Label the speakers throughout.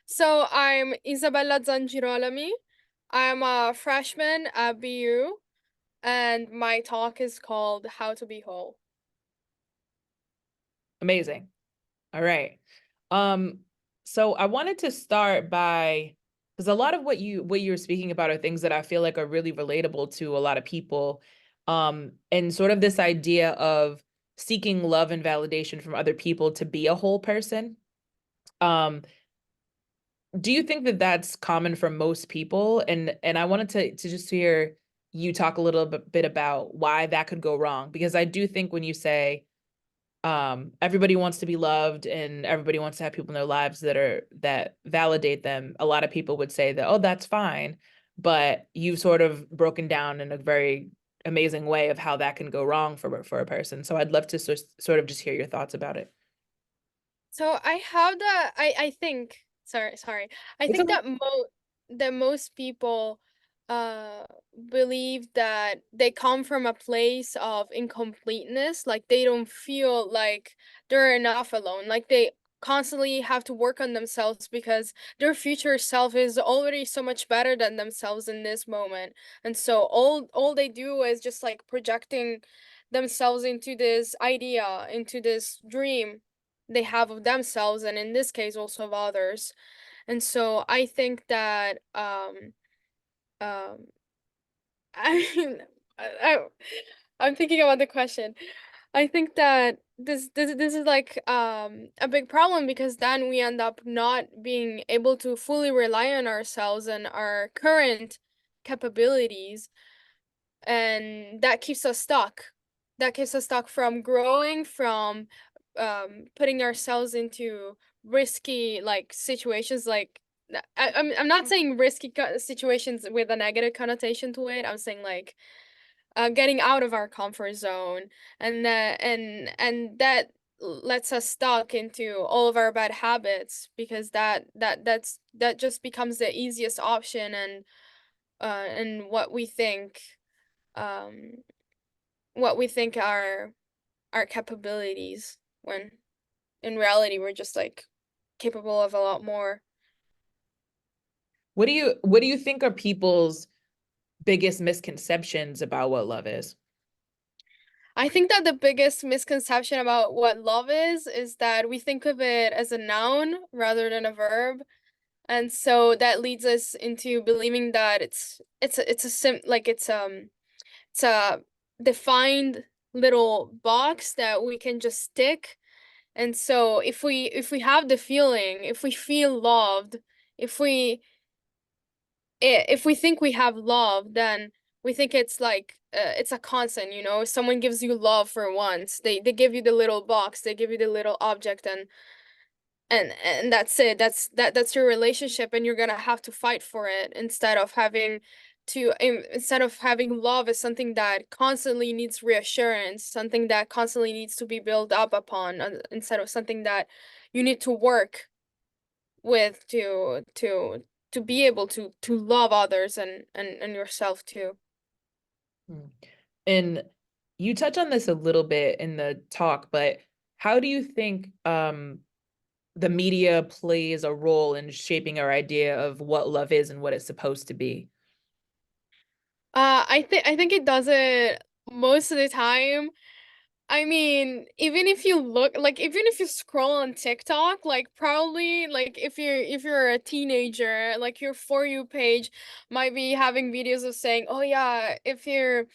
Speaker 1: So I'm Isabella Zangirolami. I'm a freshman at BU, and my talk is called How to Be Whole.
Speaker 2: Amazing. All right. Um, so I wanted to start by because a lot of what you're speaking about are things that I feel like are really relatable to a lot of people. And sort of this idea of seeking love and validation from other people to be a whole person. Um, do you think that that's common for most people? And I wanted to just hear you talk a little bit about why that could go wrong, because I do think when you say everybody wants to be loved and everybody wants to have people in their lives that validate them, a lot of people would say that, oh, that's fine, but you've sort of broken down in a very amazing way of how that can go wrong for a person. So I'd love to sort of just hear your thoughts about it.
Speaker 1: So I have the I think sorry. I
Speaker 2: It's
Speaker 1: think
Speaker 2: okay.
Speaker 1: that most people uh believe that they come from a place of incompleteness, like they don't feel like they're enough alone. Like they constantly have to work on themselves because their future self is already so much better than themselves in this moment. And so all they do is just like projecting themselves into this idea, into this dream they have of themselves, and in this case also of others. And so I think that um I mean I'm thinking about the question. I think that this is like a big problem, because then we end up not being able to fully rely on ourselves and our current capabilities, and that keeps us stuck. That keeps us stuck from growing, from putting ourselves into risky like situations. Like I'm not saying risky situations with a negative connotation to it. I'm saying like getting out of our comfort zone, and that lets us stuck into all of our bad habits, because that just becomes the easiest option, and um what we think are our capabilities, when in reality we're just like capable of a lot more.
Speaker 2: What do you think are people's biggest misconceptions about what love is?
Speaker 1: I think that the biggest misconception about what love is that we think of it as a noun rather than a verb. And so that leads us into believing that it's a it's a defined little box that we can just tick. And so if we have the feeling, if we feel loved, if we if we think we have love, then we think it's like it's a constant, you know. Someone gives you love for once. They give you the little box, they give you the little object, and that's it. That's your relationship, and you're gonna have to fight for it, instead of having love as something that constantly needs reassurance, something that constantly needs to be built up upon, instead of something that you need to work with to be able to love others, and yourself too.
Speaker 2: Hmm. And you touch on this a little bit in the talk, but how do you think the media plays a role in shaping our idea of what love is and what it's supposed to be?
Speaker 1: I think it does it most of the time. I mean, even if you look, like, even if you scroll on TikTok, like, probably, like, if you're a teenager, like, your For You page might be having videos of saying, oh yeah, if you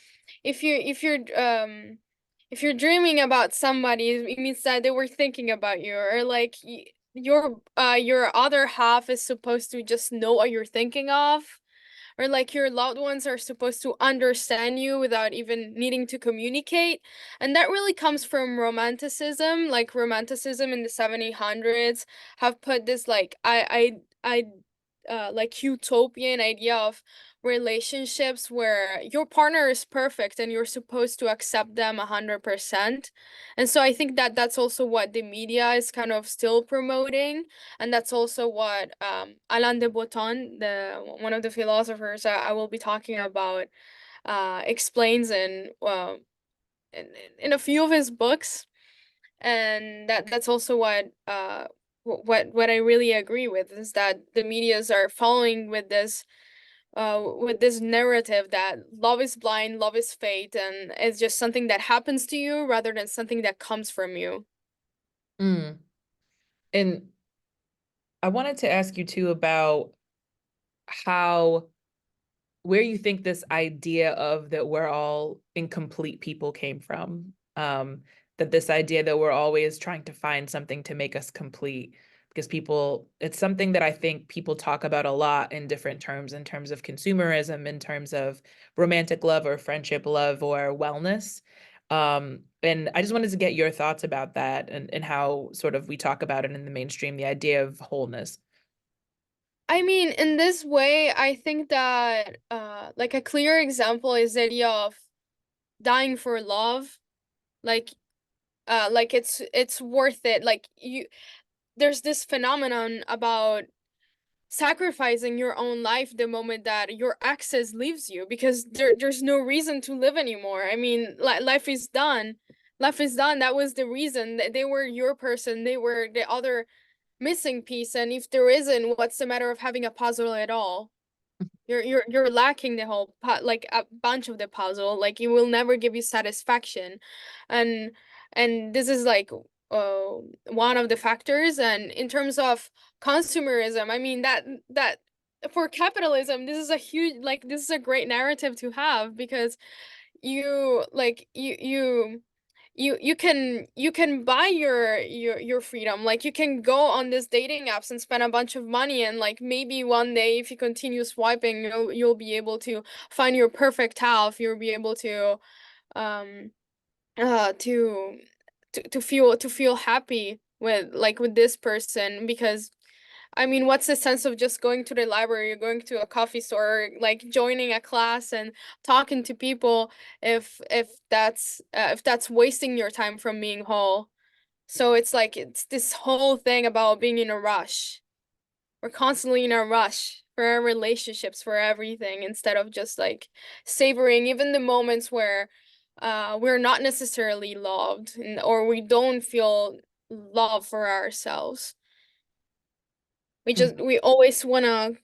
Speaker 1: if you're dreaming about somebody, it means that they were thinking about you, or like your other half is supposed to just know what you're thinking of, or like your loved ones are supposed to understand you without even needing to communicate. And that really comes from romanticism. Like romanticism in the 1700s have put this like like utopian idea of relationships where your partner is perfect and you're supposed to accept them 100%. And so I think that that's also what the media is kind of still promoting, and that's also what Alain de Botton, the one of the philosophers I will be talking about, explains in a few of his books. And that's also what what I really agree with is that the medias are following with this narrative that love is blind, love is fate, and it's just something that happens to you rather than something that comes from you.
Speaker 2: Mm. And I wanted to ask you too about how where you think this idea of that we're all incomplete people came from. That this idea that we're always trying to find something to make us complete. Because people, it's something that I think people talk about a lot in different terms, in terms of consumerism, in terms of romantic love or friendship love or wellness. And I just wanted to get your thoughts about that and how sort of we talk about it in the mainstream, the idea of wholeness.
Speaker 1: I mean, in this way, I think that like a clear example is the idea of dying for love. Like like it's worth it. Like you there's this phenomenon about sacrificing your own life the moment that your access leaves you because there's no reason to live anymore. I mean, li life is done. Life is done. That was the reason. They were your person. They were the other missing piece. And if there isn't, what's the matter of having a puzzle at all? You're lacking the whole like a bunch of the puzzle. Like it will never give you satisfaction, and this is like uh one of the factors. And in terms of consumerism, I mean that for capitalism, this is a huge like this is a great narrative to have because you like you can buy your freedom. Like you can go on this dating apps and spend a bunch of money, and like maybe one day if you continue swiping you'll be able to find your perfect half. You'll be able to um uh to to feel happy with like with this person because I mean, what's the sense of just going to the library, going to a coffee store, like joining a class and talking to people if that's wasting your time from being whole? So it's like it's this whole thing about being in a rush. We're constantly in a rush for our relationships, for everything, instead of just like savoring even the moments where we're not necessarily loved or we don't feel love for ourselves. We always want to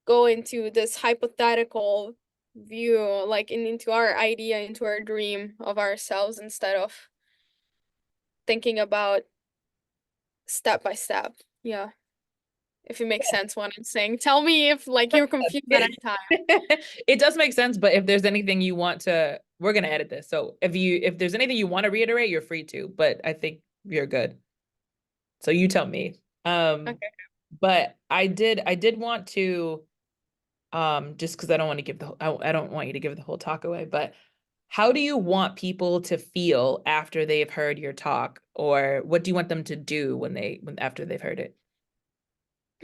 Speaker 1: go into this hypothetical view, like into our idea, into our dream of ourselves instead of thinking about step by step. Yeah, if it makes sense what I'm saying. Tell me if like you're confused at any time.
Speaker 2: It does make sense, but if there's anything you want to, we're gonna edit this. So if there's anything you want to reiterate, you're free to, but I think you're good. So you tell me. Um,
Speaker 1: Okay.
Speaker 2: but I did want to just because I don't want to give I don't want you to give the whole talk away, but how do you want people to feel after they've heard your talk, or what do you want them to do when after they've heard it?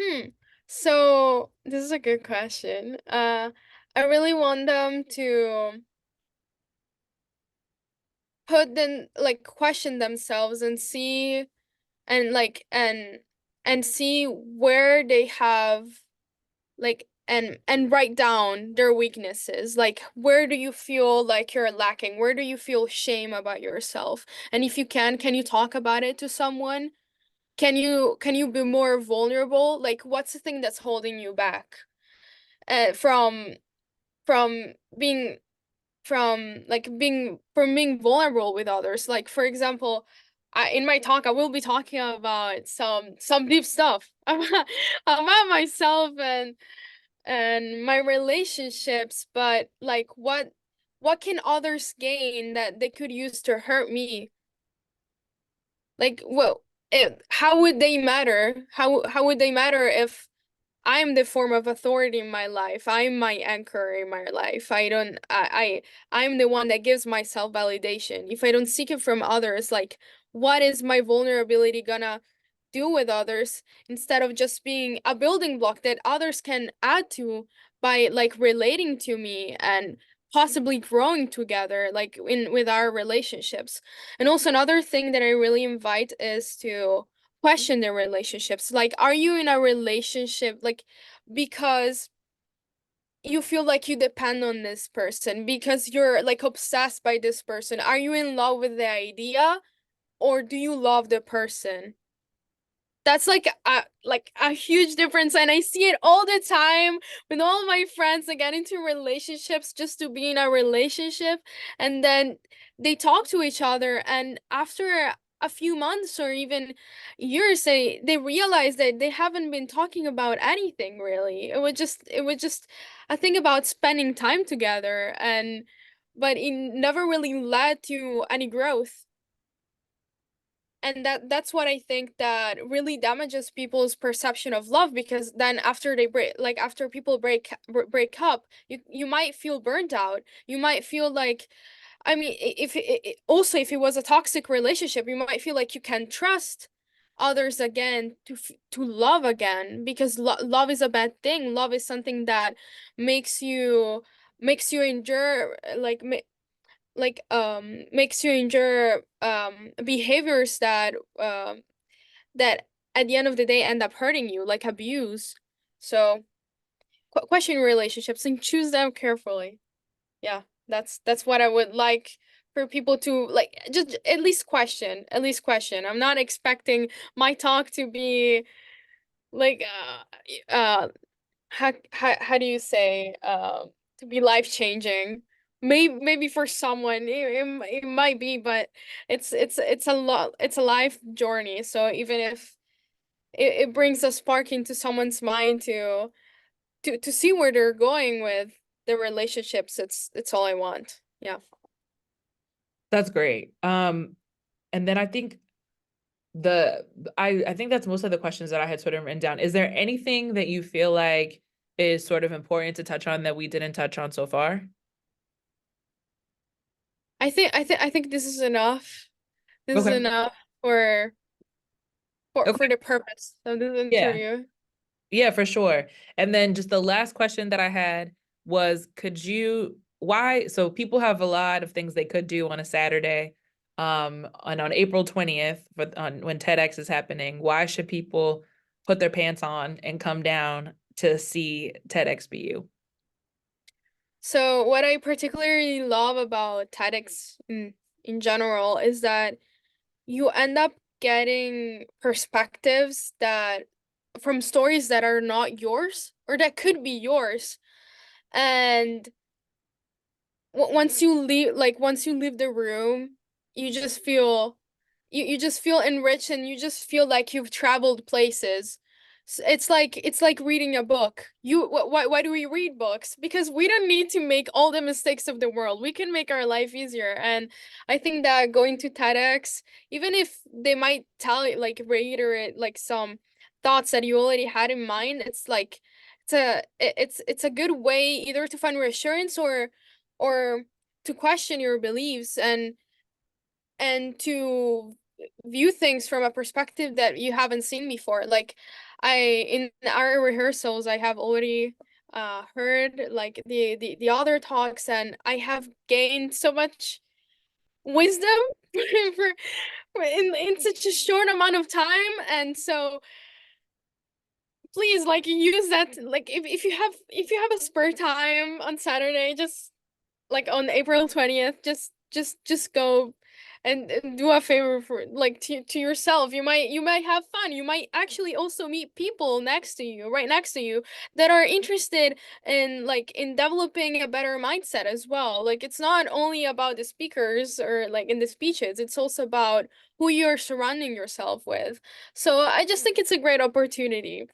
Speaker 1: Hmm. So this is a good question. I really want them to put them like question themselves and see and like and see where they have like and write down their weaknesses. Like where do you feel like you're lacking? Where do you feel shame about yourself? And if you can you talk about it to someone? Can you be more vulnerable? Like what's the thing that's holding you back from from being from being vulnerable with others? Like for example, in my talk I will be talking about some deep stuff about myself and my relationships, but like what can others gain that they could use to hurt me? Like, well, how would they matter? How would they matter if I'm the form of authority in my life? I'm my anchor in my life. I don't I'm the one that gives myself validation. If I don't seek it from others, like what is my vulnerability gonna do with others instead of just being a building block that others can add to by like relating to me and possibly growing together like in with our relationships. And also another thing that I really invite is to question their relationships. Like are you in a relationship like because you feel like you depend on this person, because you're like obsessed by this person? Are you in love with the idea or do you love the person? that's like a huge difference, and I see it all the time with all my friends that get into relationships just to be in a relationship, and then they talk to each other, and after a few months or even years, they realize that they haven't been talking about anything really. It was just a thing about spending time together, and but it never really led to any growth. And that's what I think that really damages people's perception of love, because then after they break, like after people break up, you might feel burnt out. You might feel like, I mean, if also if it was a toxic relationship, you might feel like you can trust others again to love again, because love is a bad thing. Love is something that makes you endure, makes you endure behaviors that that at the end of the day end up hurting you, like abuse. So question relationships and choose them carefully. Yeah, that's what I would like for people to like, just at least question. I'm not expecting my talk to be like how do you say, to be life changing. Maybe for someone it might be, but it's a lot, it's a life journey. So even if it brings a spark into someone's mind to see where they're going with their relationships, it's all I want. Yeah.
Speaker 2: That's great. And then I think the I think that's most of the questions that I had sort of written down. Is there anything that you feel like is sort of important to touch on that we didn't touch on so far?
Speaker 1: I think this is enough. This is
Speaker 2: Okay.
Speaker 1: enough for
Speaker 2: Okay.
Speaker 1: the purpose of this
Speaker 2: Yeah.
Speaker 1: interview.
Speaker 2: Yeah, for sure. And then just the last question that I had was, why, so people have a lot of things they could do on a Saturday, and on April 20th, when TEDx is happening, why should people put their pants on and come down to see TEDxBU?
Speaker 1: So what I particularly love about TEDx in general is that you end up getting perspectives that from stories that are not yours or that could be yours. And once you leave the room, you just feel you just feel enriched, and you just feel like you've traveled places. It's like reading a book. Why do we read books? Because we don't need to make all the mistakes of the world. We can make our life easier. And I think that going to TEDx, even if they might tell you, like reiterate like some thoughts that you already had in mind, it's like it's a good way either to find reassurance or to question your beliefs, and to view things from a perspective that you haven't seen before. Like in our rehearsals, I have already heard like the other talks, and I have gained so much wisdom in such a short amount of time. And so please, like, use that, like if you have a spare time on Saturday, just like on April 20th, just go and do a favor for like to yourself. You might have fun. You might actually also meet people next to you, right next to you, that are interested in like in developing a better mindset as well. Like it's not only about the speakers or like in the speeches, it's also about who you're surrounding yourself with. So I just think it's a great opportunity.